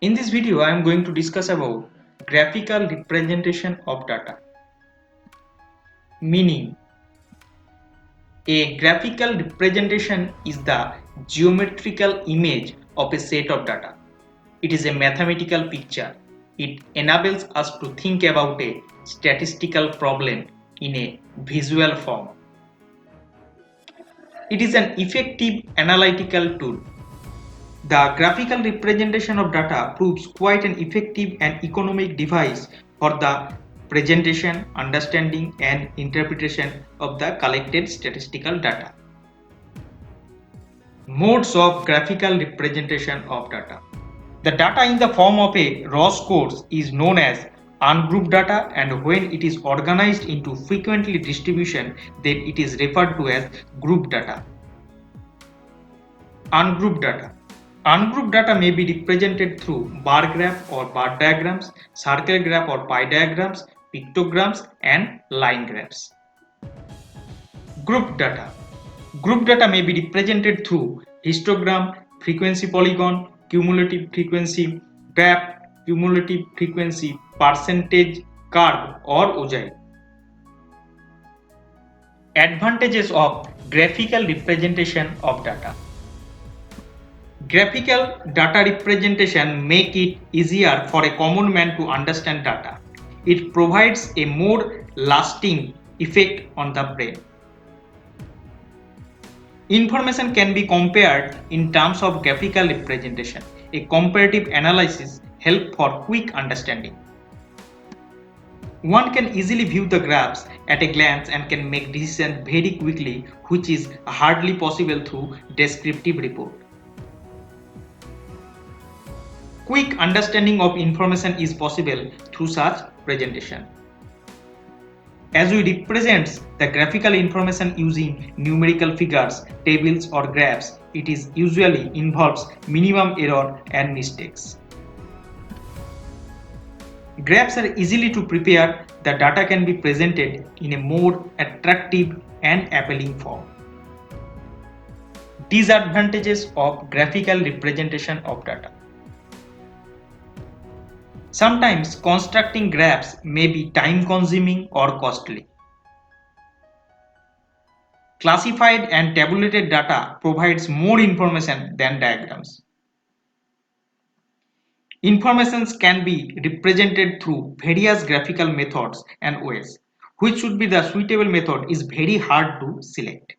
In this video, I am going to discuss about graphical representation of data. Meaning, a graphical representation is the geometrical image of a set of data. It is a mathematical picture. It enables us to think about a statistical problem in a visual form. It is an effective analytical tool. The graphical representation of data proves quite an effective and economic device for the presentation, understanding, and interpretation of the collected statistical data. Modes of graphical representation of data. The data in the form of a raw scores is known as ungrouped data, and when it is organized into frequently distribution, then it is referred to as grouped data. Ungrouped data. Ungrouped data may be represented through bar graph or bar diagrams, circle graph or pie diagrams, pictograms, and line graphs. Grouped data. Group data may be represented through histogram, frequency polygon, cumulative frequency graph, cumulative frequency percentage curve, or ogive. Advantages of graphical representation of data. Graphical data representation make it easier for a common man to understand data. It provides a more lasting effect on the brain. Information can be compared in terms of graphical representation. A comparative analysis helps for quick understanding. One can easily view the graphs at a glance and can make decisions very quickly, which is hardly possible through descriptive report. Quick understanding of information is possible through such presentation. As we represent the graphical information using numerical figures, tables, or graphs, it is usually involves minimum error and mistakes. Graphs are easily to prepare. The data can be presented in a more attractive and appealing form. Disadvantages of graphical representation of data. Sometimes constructing graphs may be time-consuming or costly. Classified and tabulated data provides more information than diagrams. Informations can be represented through various graphical methods and ways. Which should be the suitable method is very hard to select.